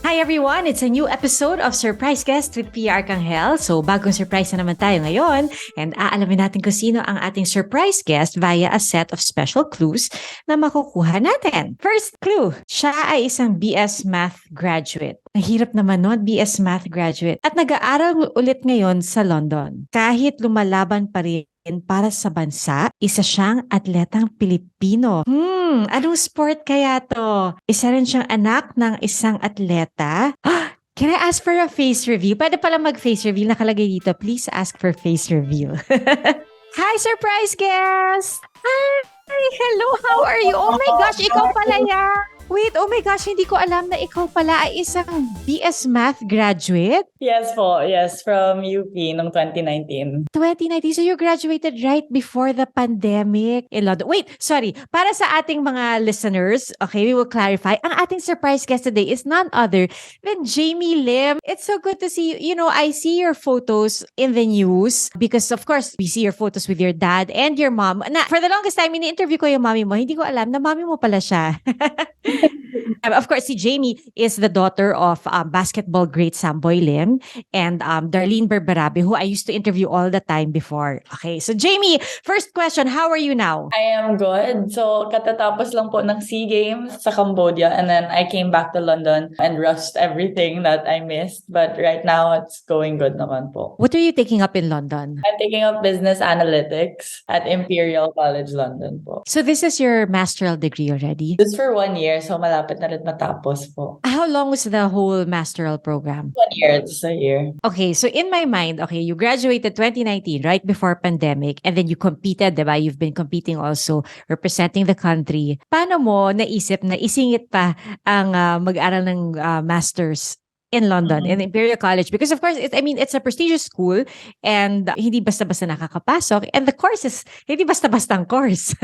Hi everyone! It's a new episode of Surprise Guest with PR Arcangel. So bagong surprise na naman tayo ngayon and aalamin natin kung sino ang ating surprise guest via a set of special clues na makukuha natin. First clue, siya ay isang BS Math graduate. Ang hirap naman nun, BS Math graduate. At nag-aaral ulit ngayon sa London. Kahit lumalaban pa rin para sa bansa, isa siyang atletang Pilipino. Anong sport kaya to? Isa rin siyang anak ng isang atleta. Can I ask for a face reveal? Pwede pala mag-face reveal. Nakalagay dito, please ask for face reveal. Hi, surprise guest! Hi! Hello, how are you? Oh my gosh, ikaw pala yan! Wait, oh my gosh, hindi ko alam na ikaw pala ay isang BS Math graduate? Yes po. Yes, from UP noong 2019. 2019, so you graduated right before the pandemic in London. Wait, sorry. Para sa ating mga listeners, okay, we will clarify. Ang ating surprise guest today is none other than Jamie Lim. It's so good to see you. You know, I see your photos in the news because of course, we see your photos with your dad and your mom. Na, for the longest time, ini-interview ko yung mommy mo. Hindi ko alam na mommy mo pala siya. Of course, si Jamie is the daughter of basketball great Samboy Lim and Darlene Berberabe, who I used to interview all the time before. Okay, so Jamie, first question, how are you now? I am good. So, katatapos lang po ng SEA Games sa Cambodia and then I came back to London and rushed everything that I missed. But right now, it's going good naman po. What are you taking up in London? I'm taking up business analytics at Imperial College London po. So this is your master's degree already? Just for 1 year, so malapit na rin matapos po. How long was the whole master's program? 1 year, just a year. Okay, so in my mind, okay, you graduated 2019, right before pandemic, and then you competed, diba? You've been competing also, representing the country. Paano mo naisip na isingit pa ang mag-aral ng master's in London, in Imperial College? Because of course, it's a prestigious school and hindi basta-basta nakakapasok. And the course is hindi basta-bastang course.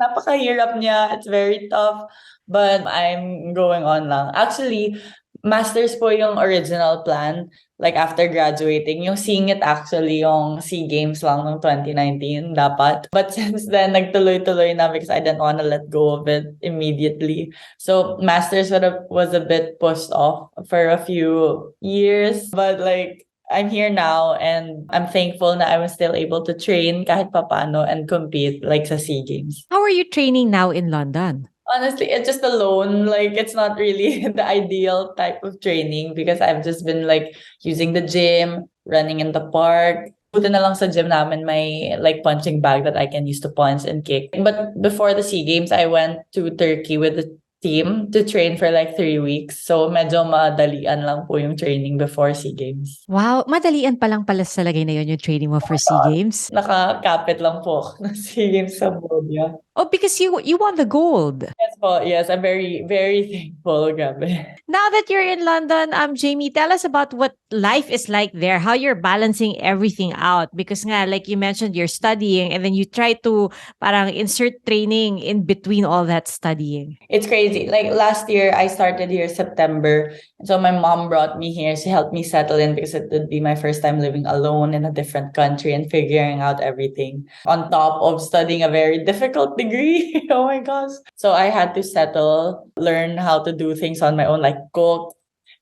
Napakahirap niya. It's very tough. But I'm going on lang. Actually, master's po yung original plan. Like after graduating, yung singit actually yung SEA Games lang ng 2019 dapat. But since then, nagtuloy-tuloy na because I didn't want to let go of it immediately. So master's was a bit pushed off for a few years. But like, I'm here now and I'm thankful na I was still able to train kahit papano and compete like sa SEA Games. How are you training now in London? Honestly, it's just alone. Like, it's not really the ideal type of training because I've just been like using the gym, running in the park. Buti na lang sa gym namin may like punching bag that I can use to punch and kick. But before the SEA Games, I went to Turkey with the team to train for like 3 weeks. So medyo madalian lang po yung training before SEA Games. Wow, madalian pa lang pala sa lagay na yun yung training mo for SEA Games? Nakakapit lang po ng SEA Games sa Cambodia. Oh, because you won the gold. Yes po, yes. I'm very, very thankful. Grabe. Now that you're in London, Jamie, tell us about what life is like there, how you're balancing everything out. Because nga, like you mentioned, you're studying and then you try to parang insert training in between all that studying. It's crazy. Like last year, I started here September. So my mom brought me here. She helped me settle in because it would be my first time living alone in a different country and figuring out everything. On top of studying a very difficult degree. Oh my gosh. So I had to settle, learn how to do things on my own, like cook,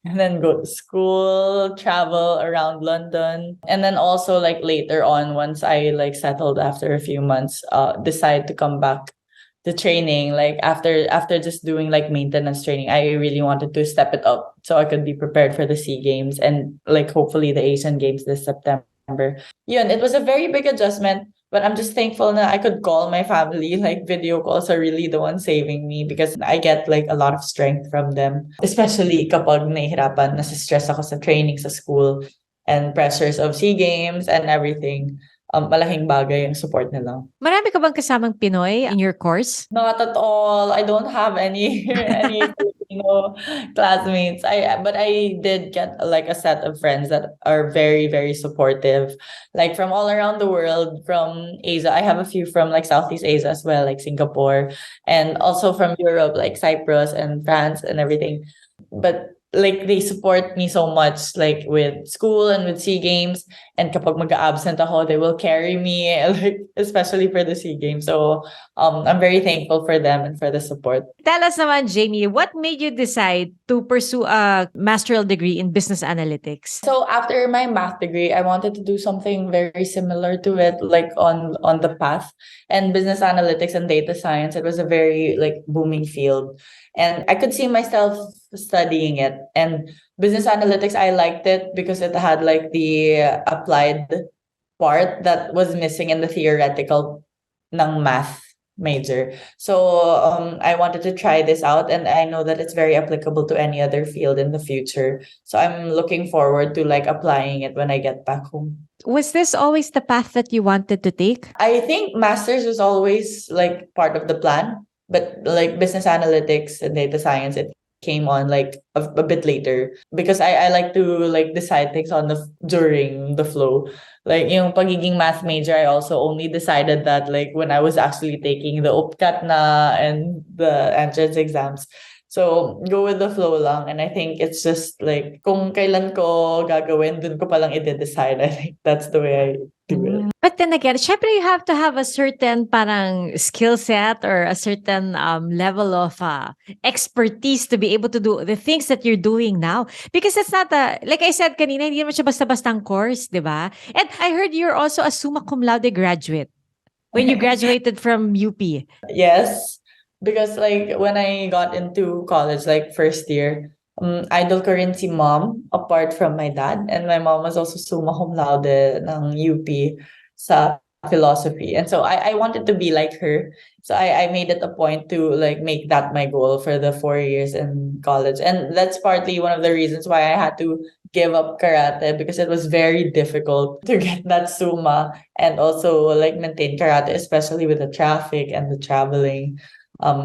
and then go to school, travel around London. And then also like later on, once I like settled after a few months, decide to come back to training. Like after just doing like maintenance training, I really wanted to step it up so I could be prepared for the SEA Games and like hopefully the Asian Games this September. Yun, it was a very big adjustment. But I'm just thankful that I could call my family. Like video calls are really the one saving me because I get like a lot of strength from them. Especially kapag nahihirapan, nasa-stress ako sa training sa school and pressures of SEA Games and everything. Malaking bagay yung support nila. Marami ka bang kasamang Pinoy in your course? Not at all. I don't have any Filipino classmates. But I did get like a set of friends that are very, very supportive. Like from all around the world, from Asia. I have a few from like Southeast Asia as well, like Singapore, and also from Europe, like Cyprus and France and everything. But like they support me so much, like with school and with SEA Games. And kapag mag-absent ako, they will carry me, like especially for the SEA Games. So I'm very thankful for them and for the support. Tell us naman, Jamie, what made you decide to pursue a master's degree in business analytics? So after my math degree, I wanted to do something very similar to it, like on the path. And business analytics and data science, it was a very like booming field. And I could see myself studying it. And business analytics, I liked it because it had like the applied part that was missing in the theoretical ng math major. So I wanted to try this out, and I know that it's very applicable to any other field in the future. So I'm looking forward to like applying it when I get back home. Was this always the path that you wanted to take? I think masters was always like part of the plan, but like business analytics and data science, it came on like a bit later because I like to like decide things on the during the flow. Like yung pagiging math major, I also only decided that like when I was actually taking the UPCAT na and the entrance exams. So go with the flow lang, and I think it's just like kung kailan ko gagawin, dun ko palang i-decide. I think that's the way I do it. But then again, syempre you have to have a certain parang skill set or a certain level of expertise to be able to do the things that you're doing now. Because it's not like I said kanina, hindi naman siya basta-bastang course, di ba? And I heard you're also a summa cum laude graduate when you graduated from UP. Yes, because like when I got into college, like first year, idol ko rin si mom apart from my dad, and my mom was also summa cum laude ng UP sa philosophy, and so I wanted to be like her. So I made it a point to like make that my goal for the 4 years in college, and that's partly one of the reasons why I had to give up karate, because it was very difficult to get that summa and also like maintain karate, especially with the traffic and the traveling.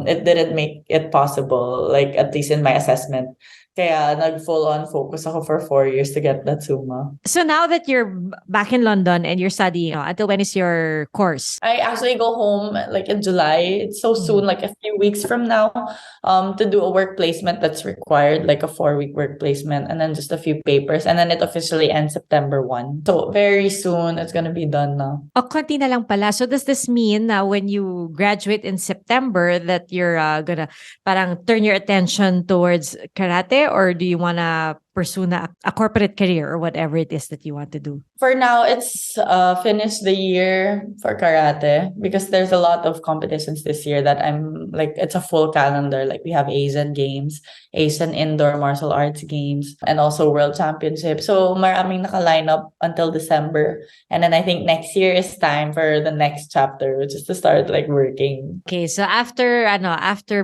It didn't make it possible, like at least in my assessment. Kaya nag full on focus ako for 4 years to get that summa. So now that you're back in London and you're studying, until when is your course? I actually go home like in July. It's so soon, like a few weeks from now, to do a work placement that's required, like a 4-week work placement, and then just a few papers, and then it officially ends September 1. So very soon, it's gonna be done now. O, konti na lang pala. So does this mean na when you graduate in September that you're gonna parang turn your attention towards karate, or do you wanna pursue na a corporate career or whatever it is that you want to do? For now, it's finish the year for karate, because there's a lot of competitions this year that I'm like, it's a full calendar. Like we have Asian Games, Asian Indoor Martial Arts Games, and also World Championship. So maraming naka-line up until December. And then I think next year is time for the next chapter, which is to start like working. Okay, so after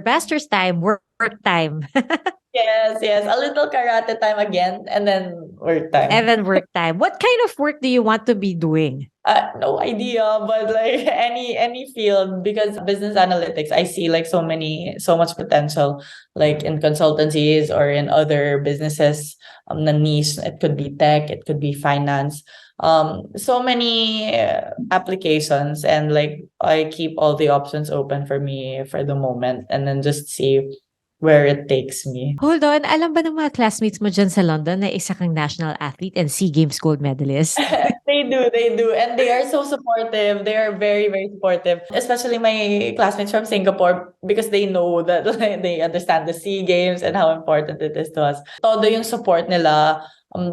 master's time, work time. Yes. A little karate time again, and then work time. And then work time. What kind of work do you want to be doing? No idea, but like any field, because business analytics, I see like so much potential, like in consultancies or in other businesses. The niche, it could be tech, it could be finance. So many applications, and like I keep all the options open for me for the moment, and then just see where it takes me. Hold on, alam ba ng mga classmates mo dyan sa London na isa kang national athlete and SEA Games gold medalist? They do. And they are so supportive. They are very, very supportive. Especially my classmates from Singapore, because they know that like, they understand the SEA Games and how important it is to us. Todo yung support nila.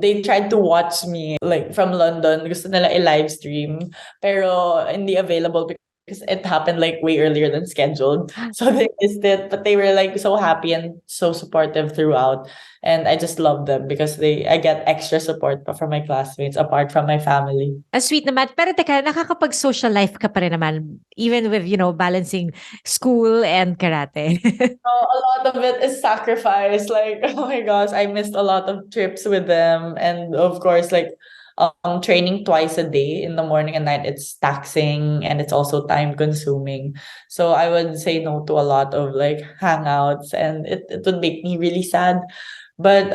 They tried to watch me like from London. Gusto nila i-live stream. Pero hindi available because it happened like way earlier than scheduled. So they missed it, but they were like so happy and so supportive throughout. And I just love them because I get extra support from my classmates apart from my family. Ang sweet naman. Pero teka, nakakapag-social life ka pa rin naman, even with, balancing school and karate. So a lot of it is sacrifice. Like, oh my gosh, I missed a lot of trips with them. And of course, like, training twice a day in the morning and night, it's taxing and it's also time consuming. So I would say no to a lot of like hangouts, and it would make me really sad. But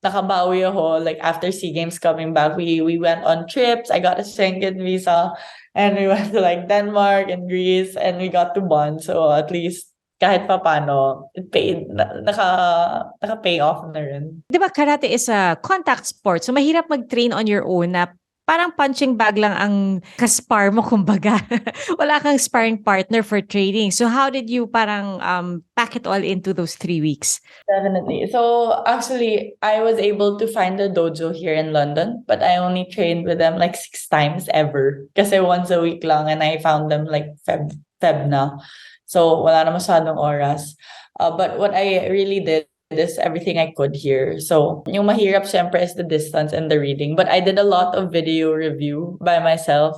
nakabawi ako, like after SEA Games coming back, we went on trips. I got a Schengen visa, and we went to like Denmark and Greece, and we got to bond. So at least kahit papaano, it paid, naka-pay off na rin. Di ba karate is a contact sport, so mahirap mag-train on your own na parang punching bag lang ang kaspar mo, kumbaga. Wala kang sparring partner for training. So how did you parang pack it all into those 3 weeks? Definitely. So actually, I was able to find a dojo here in London, but I only trained with them like 6 times ever. Kasi once a week lang, and I found them like Feb na. So wala na masyadong oras. But what I really did is everything I could here. So yung mahirap syempre is the distance and the reading. But I did a lot of video review by myself.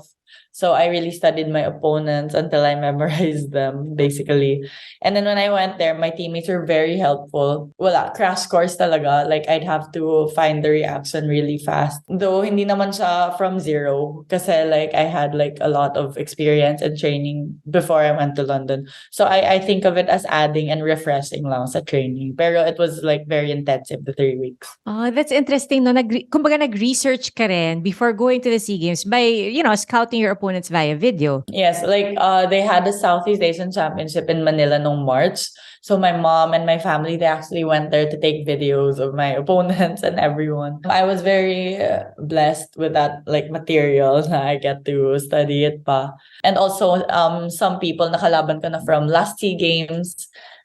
So I really studied my opponents until I memorized them, basically. And then when I went there, my teammates were very helpful. Wala, crash course talaga. Like, I'd have to find the reaction really fast. Though, hindi naman siya from zero. Kasi, like, I had, like, a lot of experience and training before I went to London. So, I think of it as adding and refreshing lang sa training. Pero it was, like, very intensive, the 3 weeks. Oh, that's interesting, no? Kumbaga nag-research ka rin before going to the SEA Games by, scouting your opponents via video. Yes, like they had a Southeast Asian Championship in Manila nung March. So my mom and my family, they actually went there to take videos of my opponents and everyone. I was very blessed with that like material na I get to study it pa. And also some people nakalaban ko na from last SEA Games.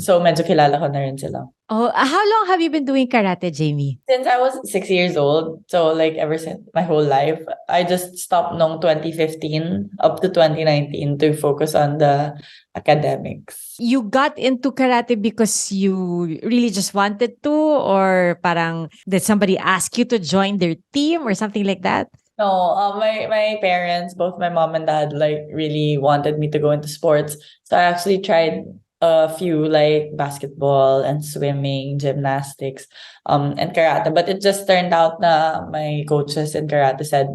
So medyo kilala ko na rin sila. Oh, how long have you been doing karate, Jamie? Since I was 6 years old, so like ever since my whole life, I just stopped nung 2015 up to 2019 to focus on the academics. You got into karate because you really just wanted to, or parang did somebody ask you to join their team or something like that? No, my parents, both my mom and dad, like really wanted me to go into sports. So I actually tried a few like basketball and swimming, gymnastics, and karate. But it just turned out na my coaches in karate said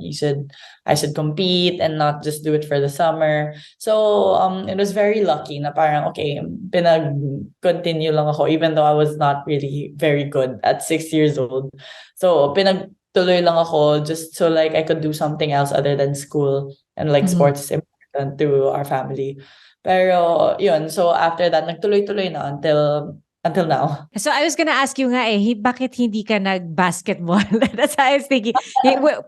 I should compete and not just do it for the summer. So it was very lucky na parang okay, pinag-continue lang ako even though I was not really very good at 6 years old. So pinagtuloy lang ako just so like I could do something else other than school, and like sports is important to our family. Pero yun, so after that, nagtuloy-tuloy na until now. So I was gonna ask you nga bakit hindi ka nag-basketball? That's why I was thinking.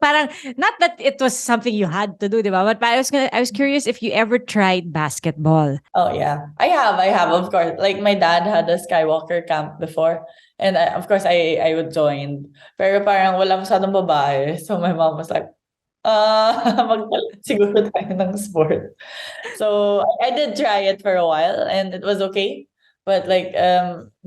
Parang, not that it was something you had to do, di ba? But I was curious if you ever tried basketball. Oh yeah, I have, of course. Like my dad had a Skywalker camp before. And of course, I would join. Pero parang wala masyadong babae. So my mom was like, siguro tayo ng sport. So I did try it for a while and it was okay. But like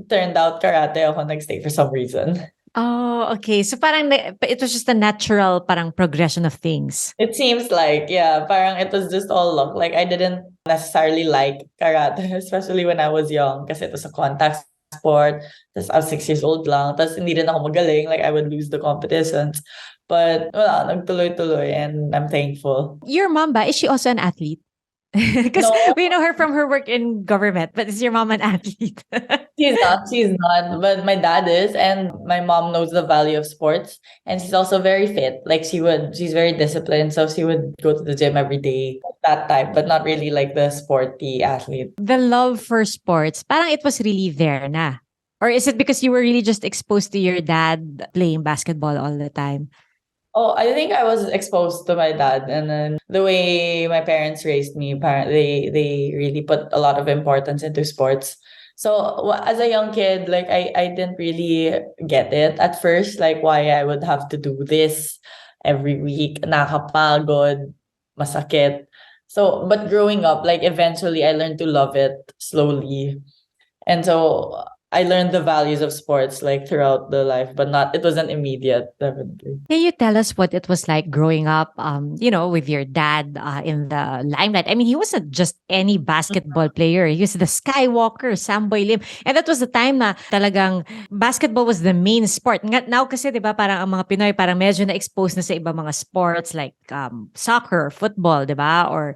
turned out karate ako nagstay for some reason. Oh, okay. So parang it was just a natural parang progression of things. It seems like, yeah, parang it was just all luck. Like I didn't necessarily like karate, especially when I was young kasi it was a contact sport. Tapos I was 6 years old lang. Tapos hindi rin ako magaling. Like I would lose the competitions. But wala, nagtuloy-tuloy and I'm thankful. Your mom ba, is she also an athlete? Because No. we know her from her work in government, but is your mom an athlete? She's not, but my dad is, and my mom knows the value of sports, and she's also very fit. Like she's very disciplined, so she would go to the gym every day, that type, but not really like the sporty athlete. The love for sports, parang it was really there na? Or is it because you were really just exposed to your dad playing basketball all the time? Oh, I think I was exposed to my dad, and then the way my parents raised me, they really put a lot of importance into sports. So as a young kid, like I didn't really get it at first, like why I would have to do this every week, nakakapagod, masakit. So, but growing up, like eventually I learned to love it slowly. And so I learned the values of sports like throughout the life, but it wasn't immediate, definitely. Can you tell us what it was like growing up, with your dad in the limelight? I mean, he wasn't just any basketball player. He was the Skywalker, Samboy Lim. And that was the time na talagang basketball was the main sport. Now kasi, di ba, parang ang mga Pinoy parang medyo na-expose na sa iba mga sports like soccer, football, di ba? Or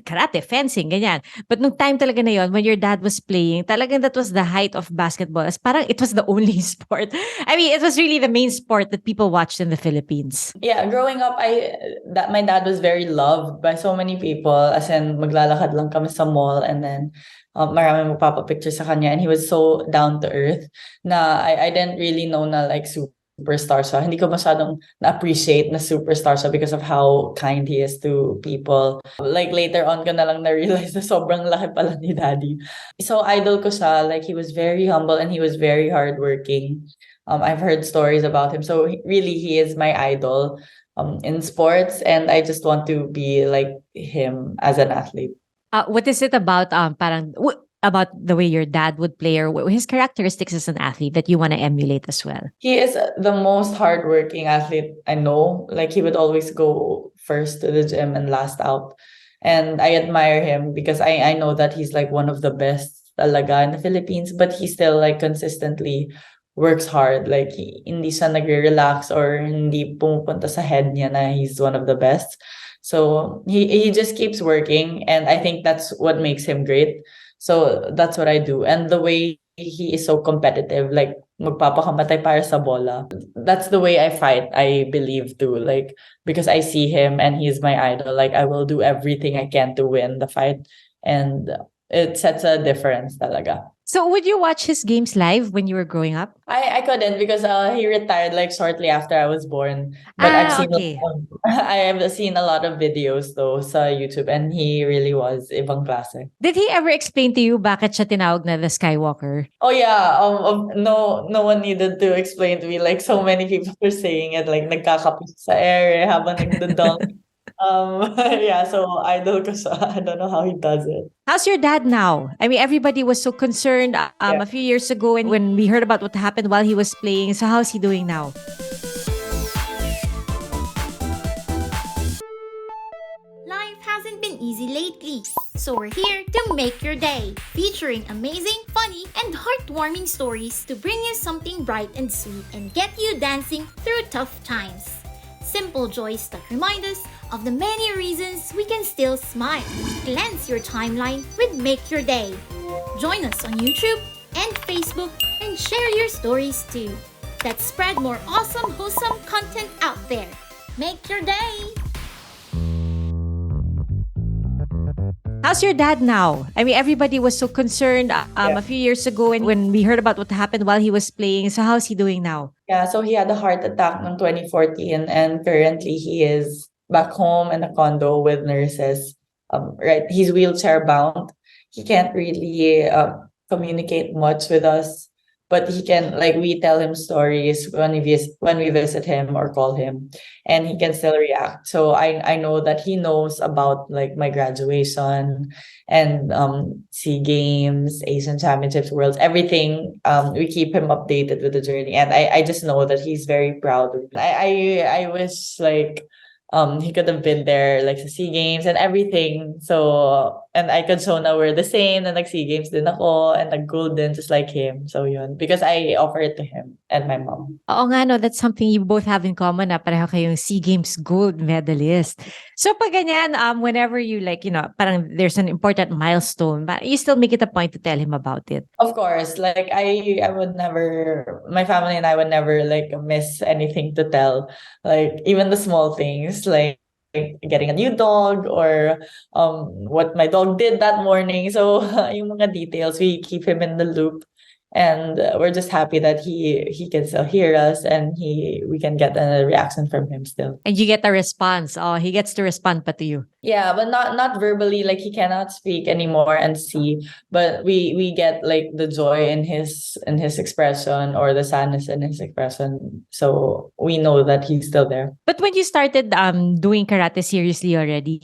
karate, fencing, ganyan. But nung time talaga na yon, when your dad was playing, talagang that was the height of basketball, as parang it was the only sport. I mean, it was really the main sport that people watched in the Philippines. Yeah, growing up, my dad was very loved by so many people. As in, maglalakad lang kami sa mall and then marami magpapapicture sa kanya. And he was so down to earth na I didn't really know na like superstar siya. Hindi ko masyadong na-appreciate na superstar siya because of how kind he is to people. Like later on ko na lang na-realize na sobrang laki pala ni daddy. So idol ko siya. Like he was very humble and he was very hardworking. I've heard stories about him. So really, he is my idol in sports, and I just want to be like him as an athlete. What is it about about the way your dad would play or his characteristics as an athlete that you want to emulate as well? He is the most hardworking athlete I know. Like he would always go first to the gym and last out. And I admire him because I know that he's like one of the best talaga in the Philippines, but he still like consistently works hard. Like hindi siya nagre-relax or hindi pumupunta sa head niya na he's one of the best. So he just keeps working, and I think that's what makes him great. So that's what I do. And the way he is so competitive, like magpapakamatay para sa bola. That's the way I fight, I believe too. Like because I see him and he's my idol, like I will do everything I can to win the fight. And it sets a difference talaga. So would you watch his games live when you were growing up? I couldn't because he retired like shortly after I was born. But I've seen Okay. I have seen a lot of videos though sa YouTube, and he really was ibang klase. Did he ever explain to you bakit siya tinawag na the Skywalker? Oh yeah, no one needed to explain to me. Like so many people were saying it, like nagkakapis sa air habang nagdodunk. Yeah, so idol ko siya. I don't know how he does it. How's your dad now? I mean, everybody was so concerned a few years ago when we heard about what happened while he was playing. So how's he doing now? Life hasn't been easy lately, so we're here to make your day, featuring amazing, funny, and heartwarming stories to bring you something bright and sweet and get you dancing through tough times. Simple joys that remind us of the many reasons we can still smile. Cleanse your timeline with Make Your Day. Join us on YouTube and Facebook and share your stories too. Let's spread more awesome, wholesome content out there. Make your day! How's your dad now? I mean, everybody was so concerned a few years ago when we heard about what happened while he was playing. So how's he doing now? Yeah, so he had a heart attack in 2014, and currently he is back home in a condo with nurses. Right, he's wheelchair bound. He can't really communicate much with us, but he can, like, we tell him stories when we visit him or call him, and he can still react. So I know that he knows about like my graduation and SEA Games, Asian Championships, Worlds, everything. We keep him updated with the journey, and I just know that he's very proud. I wish like he could have been there like sa SEA Games and everything. So, and I could show na we're the same, and nag-SEA Games din ako, and nag-gold din just like him. So yun, because I offer it to him and my mom. Oo nga, no, that's something you both have in common na pareho kayong SEA Games gold medalist. So pag ganyan, whenever you like, parang there's an important milestone, but you still make it a point to tell him about it. Of course, like I would never, my family and I would never like miss anything to tell. Like even the small things, like getting a new dog or what my dog did that morning. So yung mga details, we keep him in the loop. And we're just happy that he can still hear us, and we can get a reaction from him still. And you get a response. Oh, he gets to respond pa to you. Yeah, but not verbally. Like he cannot speak anymore and see, but we get like the joy in his expression or the sadness in his expression. So we know that he's still there. But when you started doing karate seriously already,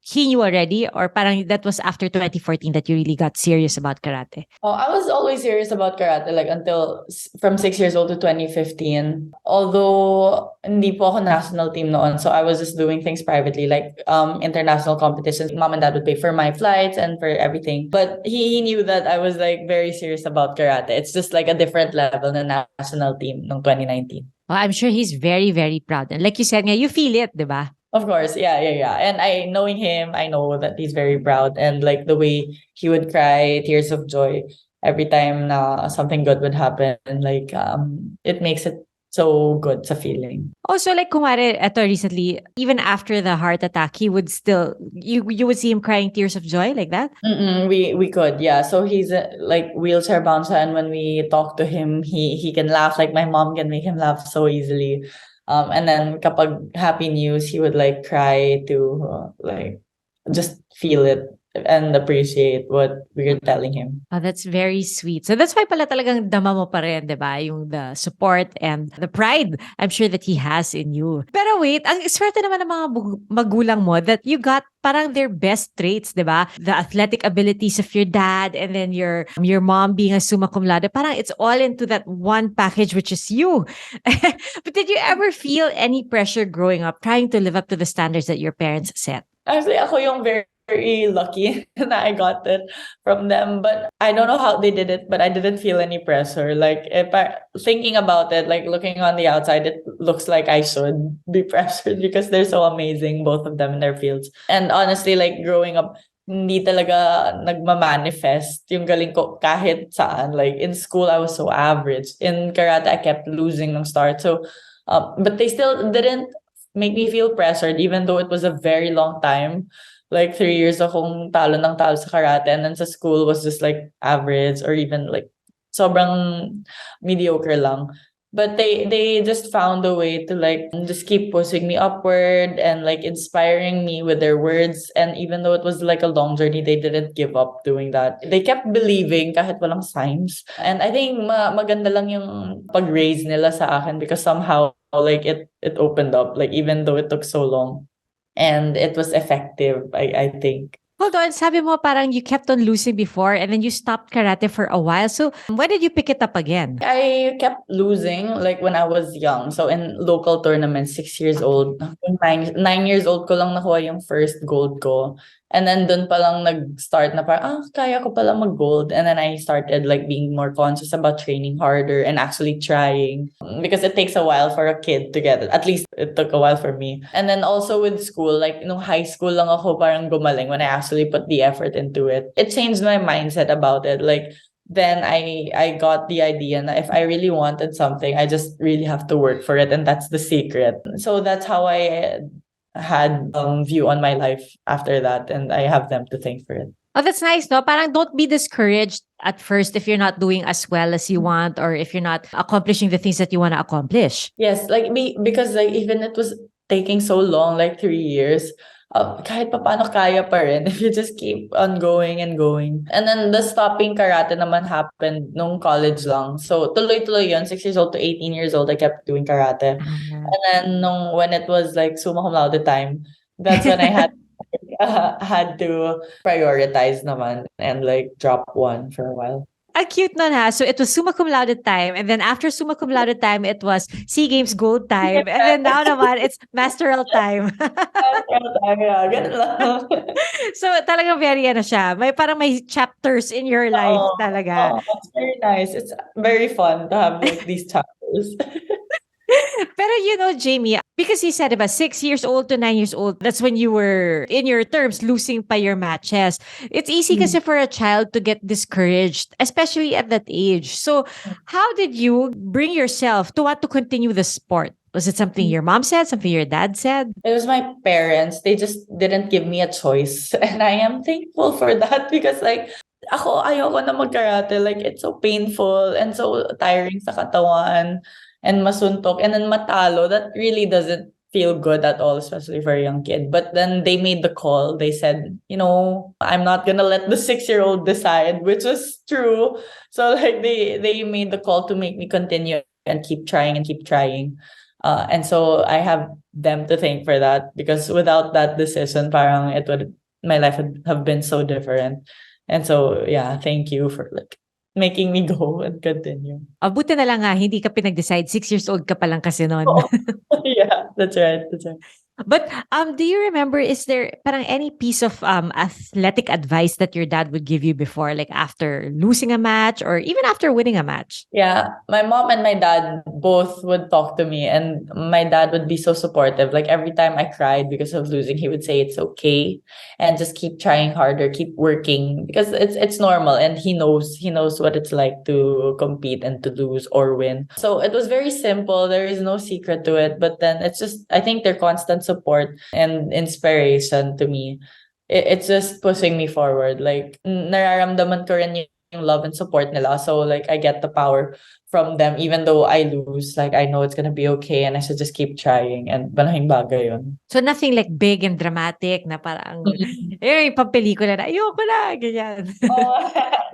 he knew already, or parang that was after 2014 that you really got serious about karate? Oh, I was always serious about karate like until from 6 years old to 2015. Although hindi po ako national team noon, so I was just doing things privately like international competitions. Mom and dad would pay for my flights and for everything. But he knew that I was like very serious about karate. It's just like a different level na national team noong 2019. Well, I'm sure he's very, very proud. And like you said, you feel it, di ba? Of course, yeah. And knowing him, I know that he's very proud, and like the way he would cry tears of joy every time na something good would happen, like it makes it so good sa feeling. Also, like kumare, eto recently, even after the heart attack, he would still, you would see him crying tears of joy like that? We could, yeah. So he's like wheelchair bound, and when we talk to him, he can laugh. Like my mom can make him laugh so easily. And then kapag happy news, he would like cry to like just feel it and appreciate what we're telling him. Oh, that's very sweet. So that's why pala talagang dama mo pa rin, di ba? Yung the support and the pride I'm sure that he has in you. Pero wait, ang swerte naman ng mga magulang mo that you got parang their best traits, di ba? The athletic abilities of your dad and then your mom being a summa cum laude. Parang it's all into that one package, which is you. But did you ever feel any pressure growing up trying to live up to the standards that your parents set? Actually, ako yung very lucky that I got it from them. But I don't know how they did it, but I didn't feel any pressure. Like if I thinking about it, like looking on the outside, it looks like I should be pressured because they're so amazing, both of them in their fields. And honestly, like growing up, hindi talaga nagma-manifest yung galing ko kahit saan. Like in school, I was so average. In karate, I kept losing ng start. So, but they still didn't make me feel pressured, even though it was a very long time. Like 3 years akong talo ng talo sa karate, and then sa school was just like average or even like sobrang mediocre lang. But they just found a way to like just keep pushing me upward and like inspiring me with their words. And even though it was like a long journey, they didn't give up doing that. They kept believing kahit walang signs. And I think maganda lang yung pag-raise nila sa akin because somehow like it opened up, like even though it took so long. And it was effective, I think. Hold on, sabi mo parang you kept on losing before and then you stopped karate for a while. So when did you pick it up again? I kept losing like when I was young. So in local tournaments, 6 years old. 9 years old ko lang nakuha yung first gold ko. And then dun palang nag-start na parang, kaya ko pala mag-gold. And then I started like being more conscious about training harder and actually trying. Because it takes a while for a kid to get it. At least it took a while for me. And then also with school, like nung high school lang ako parang gumaling when I actually put the effort into it. It changed my mindset about it. Like then I got the idea that if I really wanted something, I just really have to work for it. And that's the secret. So that's how I had view on my life after that, and I have them to thank for it. Oh, that's nice, no? Parang don't be discouraged at first if you're not doing as well as you want or if you're not accomplishing the things that you want to accomplish. Yes, like because like even it was taking so long, like 3 years, kahit pa paano kaya pa rin if you just keep on going and going. And then the stopping karate naman happened nung college lang. So tuloy-tuloy yun, 6 years old to 18 years old, I kept doing karate. And then when it was like summa cum laude time, that's when I had to prioritize naman and like drop one for a while. Cute nun ha. So it was summa cum laude time and then after summa cum laude time, it was SEA Games gold time and then now naman, it's masteral time. Ganun lang. So talagang very siya. May parang may chapters in your life talaga. It's very nice. It's very fun to have like these chapters. Pero Jamie, because you said about 6 years old to 9 years old, that's when you were, in your terms, losing pa your matches. It's easy kasi for a child to get discouraged, especially at that age. So how did you bring yourself to want to continue the sport? Was it something your mom said, something your dad said? It was my parents. They just didn't give me a choice. And I am thankful for that because like, ako ayoko na mag-karate. Like, it's so painful and so tiring sa katawan. And masuntok and then matalo, that really doesn't feel good at all, especially for a young kid. But then they made the call. They said, I'm not gonna let the 6-year-old decide, which was true. So like they made the call to make me continue and keep trying and keep trying. And so I have them to thank for that because without that decision, parang my life would have been so different. And so yeah, thank you for like making me go and continue. Buti na lang nga, hindi ka pinag-decide. 6 years old ka pa lang kasi noon. Yeah, that's right. But do you remember, is there parang any piece of athletic advice that your dad would give you before, like after losing a match or even after winning a match? Yeah, my mom and my dad both would talk to me, and my dad would be so supportive. Like every time I cried because of losing, he would say it's okay and just keep trying harder, keep working because it's normal, and he knows what it's like to compete and to lose or win. So it was very simple. There is no secret to it, but then it's just I think their constant support and inspiration to me. It's just pushing me forward. Like nararamdaman ko rin yung love and support nila. So like I get the power from them even though I lose. Like I know it's gonna be okay and I should just keep trying, and malaking bagay yun. So nothing like big and dramatic na parang, yung papelikula na, ayoko na, ganyan.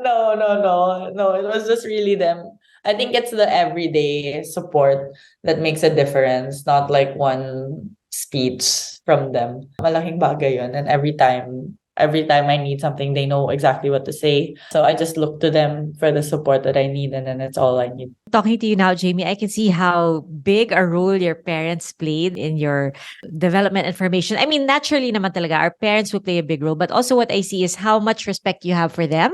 Oh, no. It was just really them. I think it's the everyday support that makes a difference, not like one speech from them. Malaking bagay yun. And every time I need something, they know exactly what to say. So I just look to them for the support that I need, and then it's all I need. Talking to you now, Jamie, I can see how big a role your parents played in your development and formation. I mean, naturally naman talaga, our parents will play a big role, but also what I see is how much respect you have for them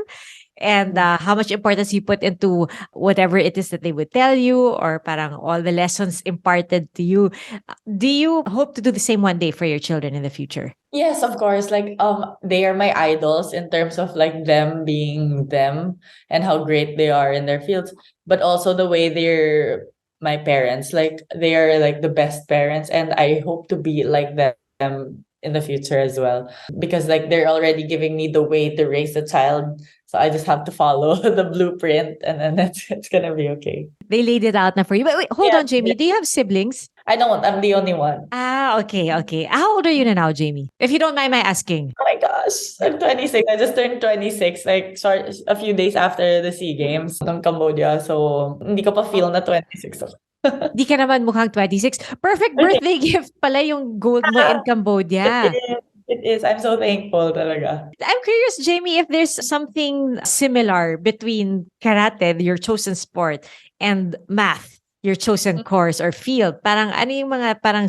and how much importance you put into whatever it is that they would tell you or parang all the lessons imparted to you. Do you hope to do the same one day for your children in the future? Yes, of course. Like they are my idols in terms of like them being them and how great they are in their fields, but also the way they're my parents. Like they are like the best parents, and I hope to be like them in the future as well, because like they're already giving me the way to raise a child. So I just have to follow the blueprint, and then it's gonna be okay. They laid it out na for you. But wait, hold Yeah, on, Jamie. Do you have siblings? I don't. I'm the only one. Okay. How old are you now, Jamie? If you don't mind my asking. Oh my gosh, I'm 26. I just turned 26, like a few days after the SEA Games ng Cambodia. So, hindi ko pa feel na 26 ako. Di ka naman mukhang 26. Perfect birthday gift pala yung gold mo in Cambodia. It is. I'm so thankful talaga. I'm curious, Jamie, if there's something similar between karate, your chosen sport, and math, your chosen course or field. Parang ano yung mga parang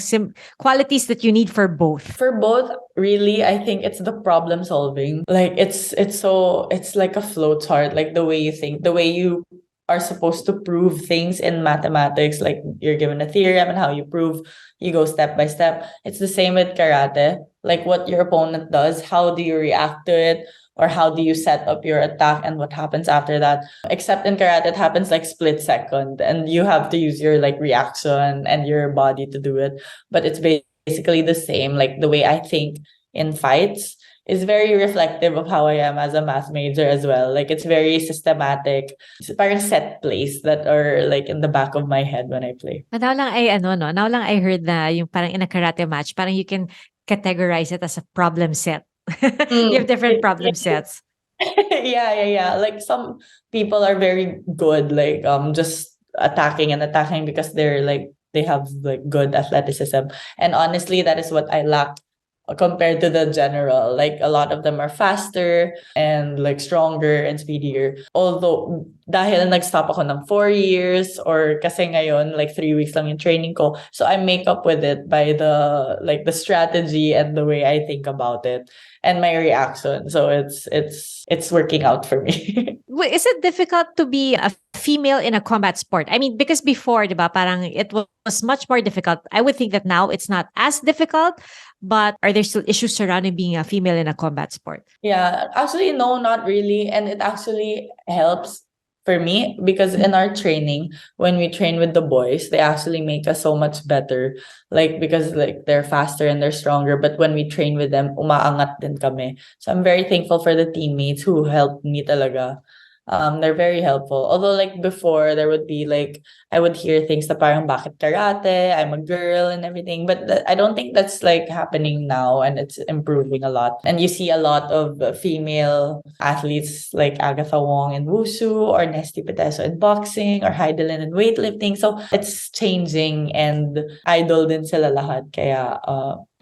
qualities that you need for both? For both, really, I think it's the problem solving. Like it's like a flow chart, like the way you think, the way you are supposed to prove things in mathematics, like you're given a theorem and how you prove, you go step by step. It's the same with karate. Like what your opponent does, how do you react to it? Or how do you set up your attack and what happens after that? Except in karate, it happens like split second, and you have to use your like reaction and your body to do it. But it's basically the same. Like the way I think in fights is very reflective of how I am as a math major as well. Like it's very systematic. It's parang set plays that are like in the back of my head when I play. Now lang I heard na yung parang in a karate match, parang you can categorize it as a problem set. You have different problem sets. Yeah. Like some people are very good, like just attacking because they're like they have like good athleticism. And honestly, that is what I lack compared to the general. Like a lot of them are faster and like stronger and speedier. Although dahil nag-stop ako ng 4 years or kasi ngayon like 3 weeks lang yung training ko. So I make up with it by the strategy and the way I think about it and my reaction. So it's working out for me. Wait, is it difficult to be a female in a combat sport? I mean, because before, diba, parang it was much more difficult. I would think that now it's not as difficult, but are there still issues surrounding being a female in a combat sport? Yeah, actually, no, not really. And it actually helps for me because in our training, when we train with the boys, they actually make us so much better. Like, because like they're faster and they're stronger. But when we train with them, umaangat din kami. So I'm very thankful for the teammates who helped me talaga. They're very helpful. Although like before, there would be like, I would hear things na parang bakit karate, I'm a girl and everything. But I don't think that's like happening now, and it's improving a lot. And you see a lot of female athletes like Agatha Wong in Wushu or Nesty Peteso in boxing or Heidelin in weightlifting. So it's changing, and idol din sila lahat. Kaya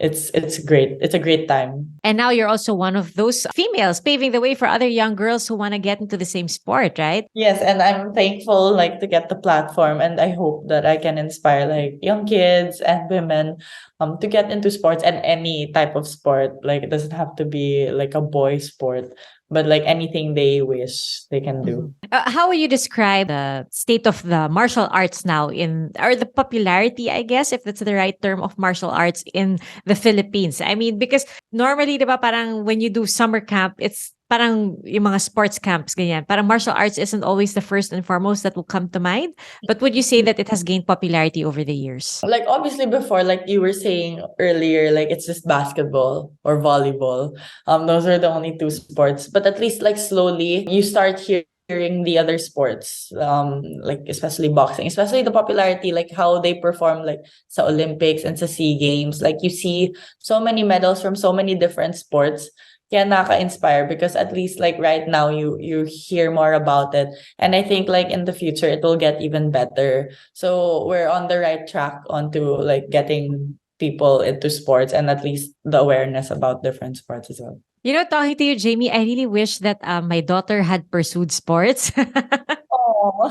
it's great. It's a great time. And now you're also one of those females paving the way for other young girls who want to get into the same sport, right? Yes, and I'm thankful like to get the platform, and I hope that I can inspire like young kids and women to get into sports and any type of sport. Like it doesn't have to be like a boy sport, but like anything they wish they can do. How would you describe the state of the martial arts now or the popularity, I guess, if that's the right term, of martial arts in the Philippines? I mean, because normally, di ba, parang when you do summer camp, it's parang yung mga sports camps, ganyan. Parang martial arts isn't always the first and foremost that will come to mind. But would you say that it has gained popularity over the years? Like obviously before, like you were saying earlier, like it's just basketball or volleyball. Those are the only two sports. But at least like slowly you start hearing the other sports, like especially boxing, especially the popularity, like how they perform like sa Olympics and sa SEA Games. Like you see so many medals from so many different sports. Kaya naka-inspire because at least like right now you hear more about it, and I think like in the future it will get even better. So we're on the right track onto like getting people into sports and at least the awareness about different sports as well. You know, talking to you, Jamie, I really wish that my daughter had pursued sports. Oh,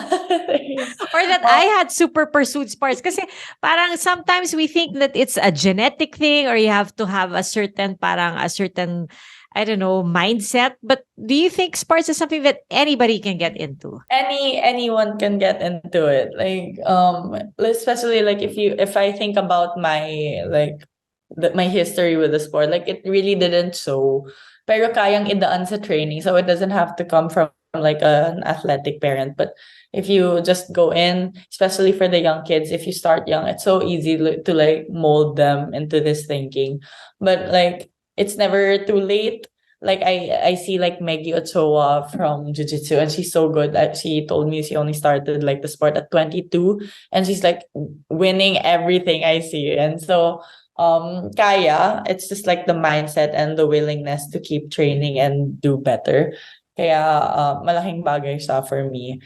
Or that I had super pursued sports. Kasi parang sometimes we think that it's a genetic thing or you have to have a certain, I don't know, mindset. But do you think sports is something that anybody can get into? anyone can get into it. Like especially like if I think about my like my history with the sport, like it really didn't show. Pero kayang idaan sa training, so it doesn't have to come from like an athletic parent. But if you just go in, especially for the young kids, if you start young, it's so easy to like mold them into this thinking. But like it's never too late. Like I see like Maggie Ochoa from Jiu-Jitsu, and she's so good. She told me she only started like the sport at 22, and she's like winning everything I see. And so kaya, it's just like the mindset and the willingness to keep training and do better. Kaya malaking bagay siya for me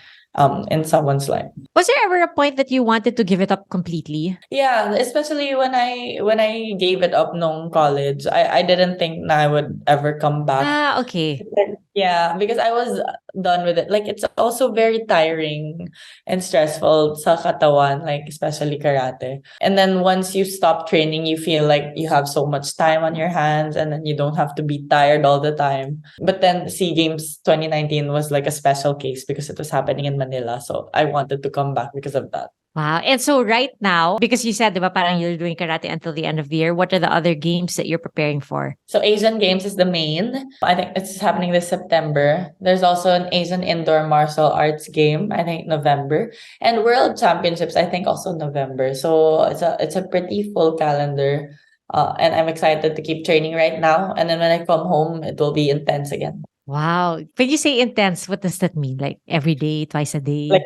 in someone's life. Was there ever a point that you wanted to give it up completely? Yeah, especially when I gave it up nung college, I didn't think na I would ever come back. Ah, okay. Yeah, because I was done with it. Like it's also very tiring and stressful sa katawan, like especially karate. And then once you stop training, you feel like you have so much time on your hands, and then you don't have to be tired all the time. But then SEA Games 2019 was like a special case because it was happening in Manila. So I wanted to come back because of that. Wow. And so right now, because you said, diba, parang you're doing karate until the end of the year, what are the other games that you're preparing for? So Asian Games is the main. I think it's happening this September. There's also an Asian Indoor Martial Arts game, I think November. And World Championships, I think also November. So it's a pretty full calendar. And I'm excited to keep training right now. And then when I come home, it will be intense again. Wow. When you say intense, what does that mean? Like every day, twice a day? Like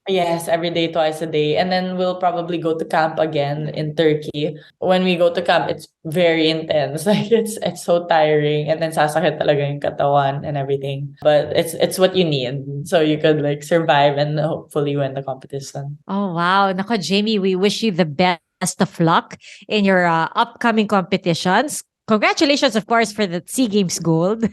yes, every day, twice a day. And then we'll probably go to camp again in Turkey. When we go to camp, it's very intense. Like it's so tiring, and then sasakit talaga yung katawan and everything. But it's what you need. So you could like survive and hopefully win the competition. Oh, wow. Nako, Jamie, we wish you the best of luck in your upcoming competitions. Congratulations, of course, for the SEA Games gold.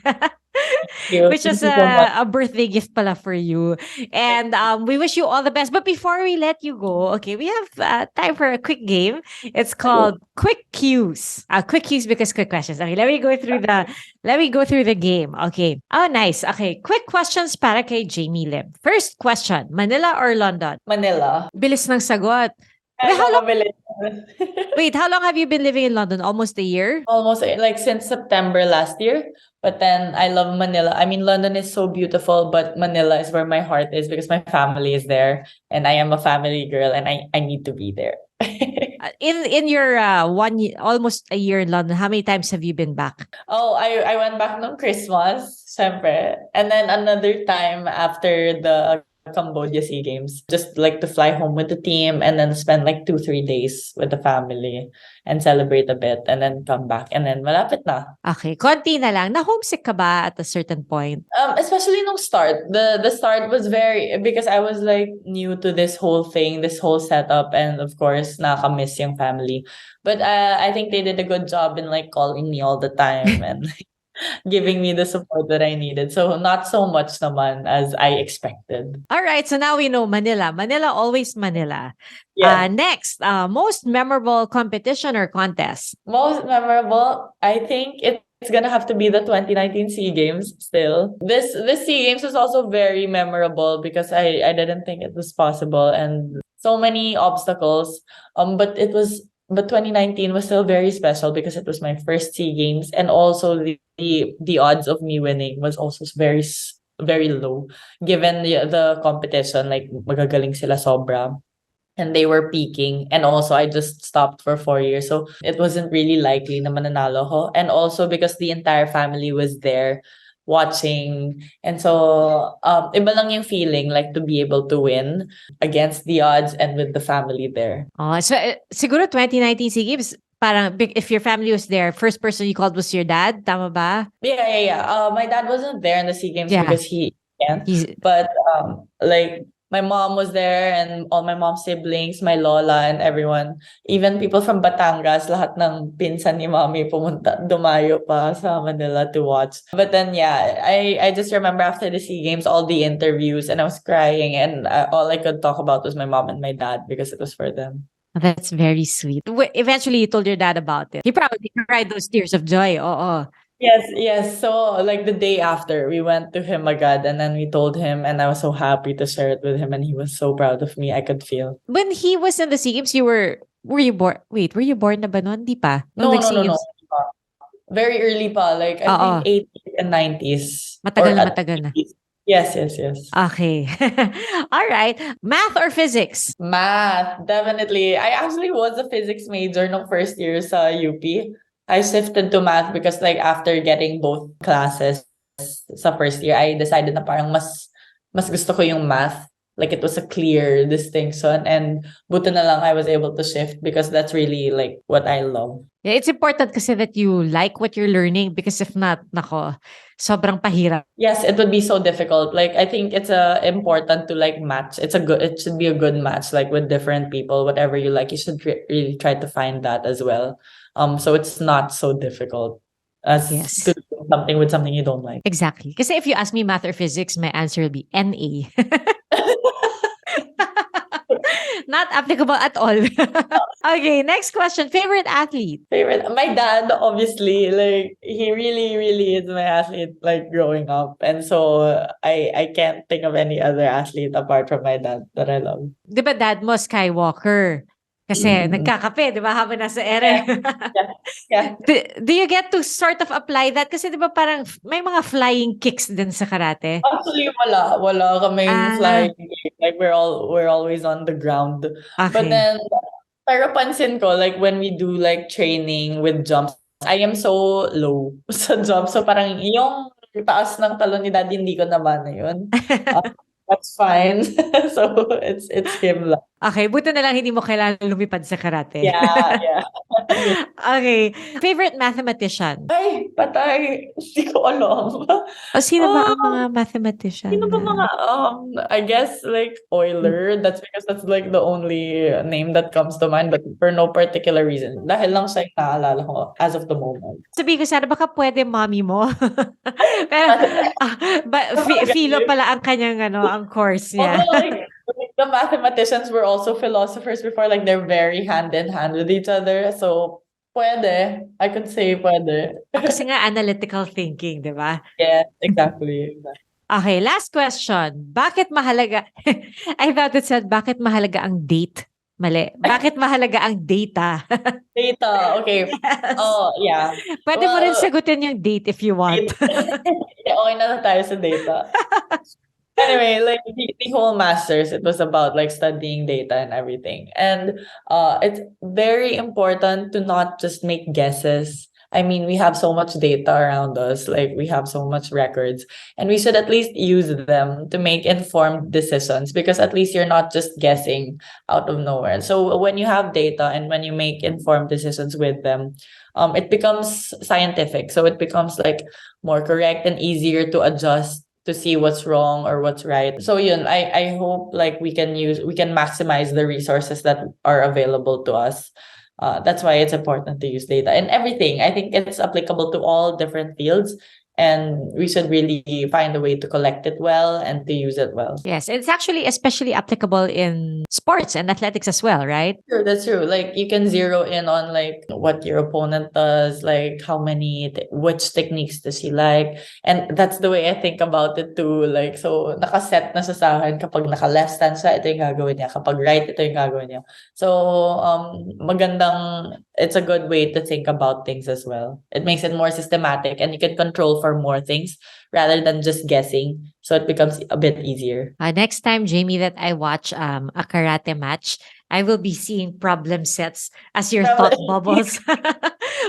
Which is a birthday gift pala for you. And we wish you all the best. But before we let you go, okay, we have time for a quick game. It's called Quick Cues. Quick Cues because quick questions. Okay, let me go through the game. Okay. Oh, nice. Okay, quick questions para kay Jamie Lim. First question, Manila or London? Manila. Bilis ng sagot. Wait, how long have you been living in London? Almost a year? Almost like since September last year. But then I love Manila. I mean, London is so beautiful, but Manila is where my heart is because my family is there, and I am a family girl, and I need to be there. In your almost a year in London, how many times have you been back? Oh, I went back nung Christmas, syempre. And then another time after the Cambodia SEA Games. Just like to fly home with the team and then spend like 2-3 days with the family and celebrate a bit and then come back and then malapit na. Okay, konti na lang. Na-homesick ka ba at a certain point? Especially no start. The start was very, because I was like new to this whole thing, this whole setup, and of course nakamiss yung family. But I think they did a good job in like calling me all the time and giving me the support that I needed. So not so much naman as I expected. All right, so now we know Manila. Manila, always Manila. Yeah. Next, most memorable competition or contest? Most memorable, I think it's gonna have to be the 2019 SEA Games still. This SEA Games was also very memorable because I didn't think it was possible and so many obstacles. But 2019 was still very special because it was my first SEA Games, and also the odds of me winning was also very low given the competition. Like magagaling sila sobra. And they were peaking. And also, I just stopped for 4 years. So it wasn't really likely na mananalo ko. And also because the entire family was there watching. And so, iba lang yung feeling, like to be able to win against the odds and with the family there. Oh, so siguro 2019 SEA Games, parang if your family was there, first person you called was your dad, tama ba? Yeah. My dad wasn't there in the SEA Games Yeah. because he can't. But like my mom was there and all my mom's siblings, my lola and everyone. Even people from Batangas, lahat ng pinsan ni mommy dumayo pa sa Manila to watch. But then yeah, I just remember after the SEA Games, all the interviews, and I was crying, and all I could talk about was my mom and my dad because it was for them. That's very sweet. Eventually, you told your dad about it. He probably cried those tears of joy. Oo. Yes. So like the day after, we went to him agad and then we told him, and I was so happy to share it with him, and he was so proud of me. I could feel. When he was in the SEA Games, were you born? Wait, were you born na ba noon? Di pa? No. nag-SEA Games? Very early pa, like I think 80s and 90s. Matagal na. Yes. Okay. All right. Math or physics? Math, definitely. I actually was a physics major no first year sa UP. I shifted to math because like after getting both classes sa first year, I decided na parang mas gusto ko yung math. Like it was a clear distinction, and buti na lang I was able to shift because that's really like what I love. Yeah, it's important kasi that you like what you're learning, because if not, nako, sobrang pahirap. Yes, it would be so difficult. Like I think it's important to like match. It should be a good match, like with different people. Whatever you like, you should really try to find that as well. So it's not so difficult as to do something with something you don't like. Exactly. Kasi if you ask me math or physics, my answer will be NA. Not applicable at all. Okay, next question. Favorite athlete? My dad, obviously, like he really, really is my athlete, like growing up. And so I can't think of any other athlete apart from my dad that I love. Di ba dad mo Skywalker? Kasi nagkakape, di ba, habang nasa ere? Yeah. Do you get to sort of apply that? Kasi di ba parang may mga flying kicks din sa karate? Actually, wala kaming flying. Like we're always on the ground. Okay. But then, pero pansin ko, like when we do like training with jumps, I am so low sa jump. So parang yung taas ng talon ni daddy, hindi ko naman na yun. That's fine. So it's him lang. Okay, buti na lang hindi mo kailangan lumipad sa karate. Yeah. Okay. Favorite mathematician? Ay, patay. Hindi ko alam. O sino ba ang mga mathematician? Sino ba mga, I guess like Euler. That's because that's like the only name that comes to mind, but for no particular reason. Dahil lang siya yung naalala ko as of the moment. Sabi ko sana, baka pwede mommy mo. Pero, philo pala ang kanyang, ang course niya. Although, like the mathematicians were also philosophers before, like they're very hand in hand with each other. So, pwede. I could say pwede. Kasi nga analytical thinking, di ba? Yes, exactly. Okay, last question. Bakit mahalaga? I thought it said, bakit mahalaga ang date? Mali. Bakit mahalaga ang data? Data, okay. Yes. Oh, yeah. Pwede mo rin sagutin yung date if you want. Okay na tayo sa data. Anyway, like the whole masters, it was about like studying data and everything. And it's very important to not just make guesses, I mean, we have so much data around us, like we have so much records, and we should at least use them to make informed decisions because at least you're not just guessing out of nowhere. So when you have data and when you make informed decisions with them, it becomes scientific. So it becomes like more correct and easier to adjust to see what's wrong or what's right. So yun, I hope like we can maximize the resources that are available to us. That's why it's important to use data and everything. I think it's applicable to all different fields, and we should really find a way to collect it well and to use it well. Yes, it's actually especially applicable in sports and athletics as well, right? True, that's true. Like you can zero in on like what your opponent does, like how which techniques does he like, and that's the way I think about it too. Like so, nakaset na sa akin kapag naka left stance siya, ito yung gagawin niya. Kapag right, ito yung gagawin niya. So it's a good way to think about things as well. It makes it more systematic, and you can control for more things rather than just guessing. So it becomes a bit easier. Next time, Jamie, that I watch a karate match, I will be seeing problem sets as your thought bubbles.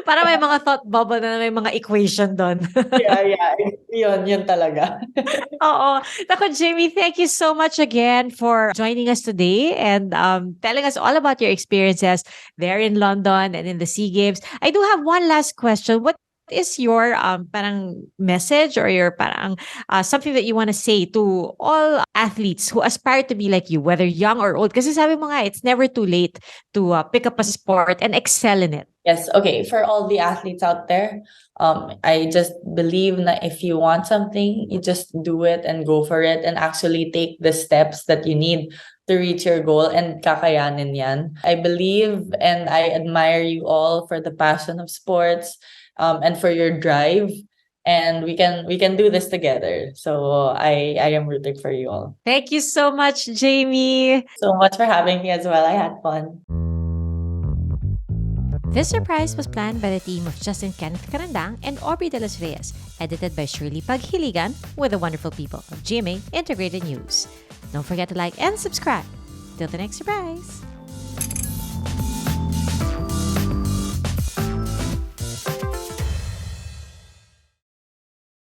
Para may mga thought bubble na may mga equation doon. Yeah. Yun talaga. Oo. Naku, Jamie, thank you so much again for joining us today and telling us all about your experiences there in London and in the SEA Games. I do have one last question. What is your parang message or your parang something that you want to say to all athletes who aspire to be like you, whether young or old? Kasi sabi mo nga, it's never too late to pick up a sport and excel in it. Yes, okay. For all the athletes out there, I just believe that if you want something, you just do it and go for it and actually take the steps that you need to reach your goal, and kakayanin yan. I believe and I admire you all for the passion of sports and for your drive. And we can do this together. So I am rooting for you all. Thank you so much, Jamie. So much for having me as well. I had fun. This surprise was planned by the team of Justin Kenneth Carandang and Aubrey De Los Reyes, edited by Shirley Paghiligan with the wonderful people of GMA Integrated News. Don't forget to like and subscribe. Till the next surprise!